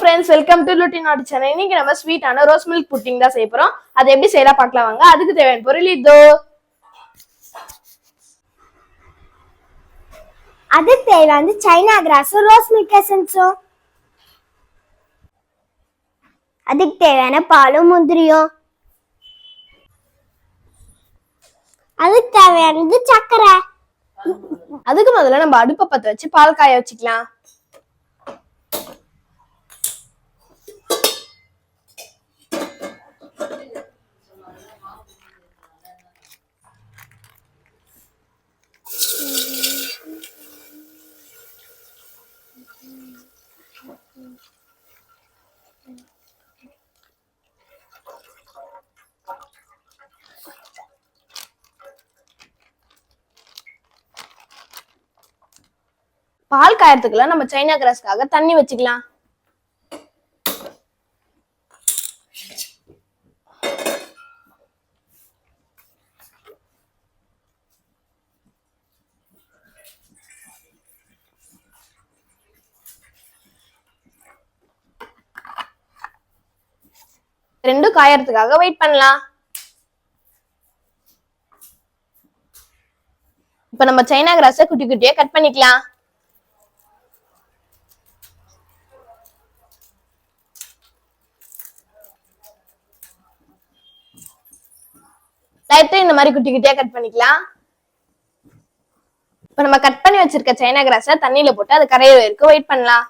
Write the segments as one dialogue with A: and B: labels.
A: Friends, welcome to லுட்டி நாடு channel. இன்னைக்கு நம்ம ஸ்வீட்டான ரோஸ் மில்க் புட்டிங் தான் செய்ய போறோம். அது எப்படி செய்யலாம் பார்க்கலாம் வாங்க. அதுக்கு தேவையான பொருள் இதோ.
B: அதுக்கு தேவையான சைனா கிராஸும் ரோஸ் மில்க் எசன்ஸும், அதுக்கு தேவையான பாலும் முந்திரியும், அதுக்கு தேவையானது சக்கரை.
A: அதுக்கு முதல்ல நம்ம அடுப்பை பற்ற வச்சு பால் காய வச்சுக்கலாம். பால் காயறதுக்குள்ள நம்ம சைனா கிராஸ்க்காக தண்ணி வச்சுக்கலாம். ரெண்டும் காயறதுக்காக வெயிட் பண்ணலாம். இப்ப நம்ம சைனா கிராஸை குட்டி குட்டியா கட் பண்ணிக்கலாம். இந்த மாதிரி குட்டி குட்டியா கட் பண்ணிக்கலாம். இப்ப நம்ம கட் பண்ணி வச்சிருக்க சைனா கிராஸை தண்ணியில போட்டு அது கரையிற வரைக்கும் வெயிட் பண்ணலாம்.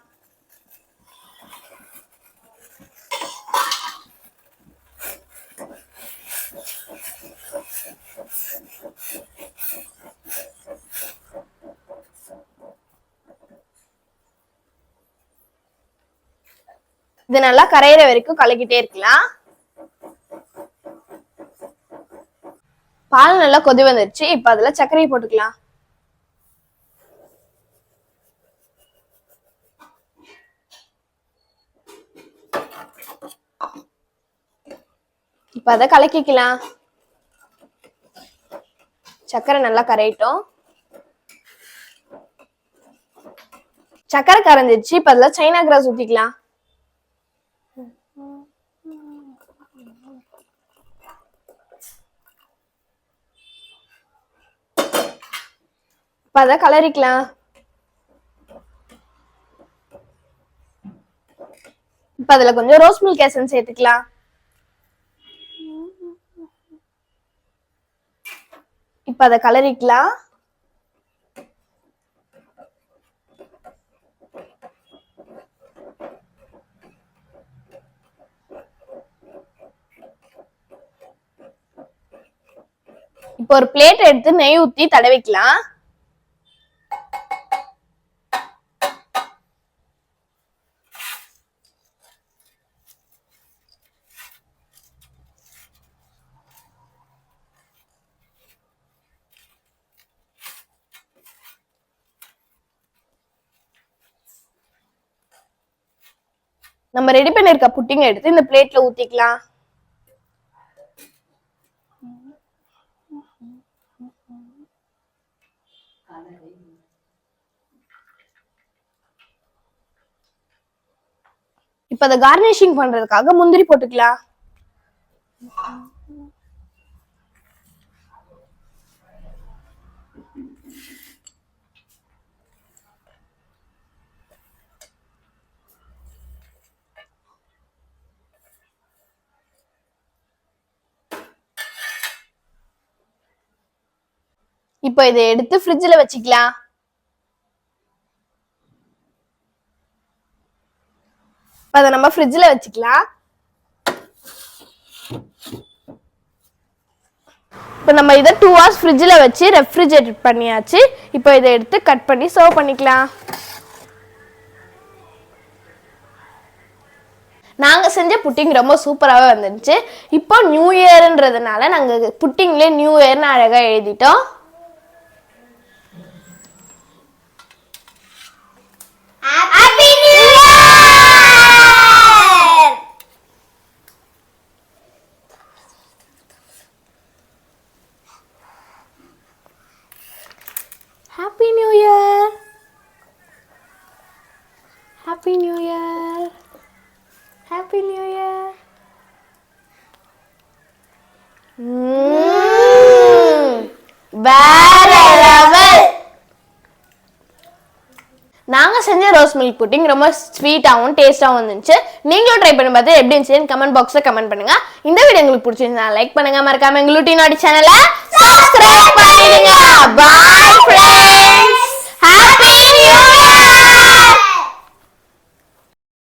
A: இது நல்லா கரையிற வரைக்கும் கலக்கிட்டே இருக்கலாம். பால் நல்லா கொதி வந்துருச்சு. இப்ப அதுல சர்க்கரையை போட்டுக்கலாம். இப்ப அதை கலக்கிக்கலாம். சர்க்கரை நல்லா கரையட்டும். சர்க்கரை கரைஞ்சிருச்சு. இப்ப அதுல சைனா கிராஸ் ஊத்திக்கலாம். இப்ப அதை கலரிக்கலாம். இப்ப அதுல கொஞ்சம் ரோஸ் மில்க் எசன்ஸ் சேர்த்துக்கலாம். இப்ப அதை கலரிக்கலாம். இப்ப ஒரு பிளேட் எடுத்து நெய் ஊத்தி தடவிக்கலாம். நம்ம ரெடி பண்ணிருக்க புட்டிங் எடுத்து இந்த பிளேட்ல ஊத்திக்கலாம். இப்ப அதை கார்னிஷிங் பண்றதுக்காக முந்திரி போட்டுக்கலாம். இப்போ இதை எடுத்து ஃப்ரிட்ஜ்ல வச்சுக்கலாம். அதை நம்ம ஃப்ரிட்ஜ்ல வச்சுக்கலாம். இப்போ நம்ம இதை 2 hours ஃப்ரிட்ஜ்ல வச்சு ரெஃப்ரிஜரேட் பண்ணியாச்சு. இப்போ இதை எடுத்து கட் பண்ணி சர்வ் பண்ணிக்கலாம். நாங்க செஞ்ச புட்டிங் ரொம்ப சூப்பராகவே வந்துருச்சு. இப்போ நியூ இயர்ன்றதுனால நாங்க புட்டிங்ல நியூ இயர்னு அழகா எழுதிட்டோம்.
B: Happy New Year!
A: Happy New Year! Happy New Year! Happy new year. வேற லெவல். நாங்க செஞ்ச ரோஸ் மில்க் புட்டிங் ரொம்ப ஸ்வீட்டாகவும் டேஸ்டாகவும் இருந்துச்சு. நீங்களும் ட்ரை பண்ணி பார்த்து எப்படி இருந்துச்சுன்னு கமெண்ட் பாக்ஸ்ல கமெண்ட் பண்ணுங்க. இந்த வீடியோ உங்களுக்கு பிடிச்சிருந்தா லைக் பண்ணுங்க, மறக்காம எங்க லூட்டி நாடி சேனலை சப்ஸ்கிரைப் பண்ணிடுங்க. பாய்.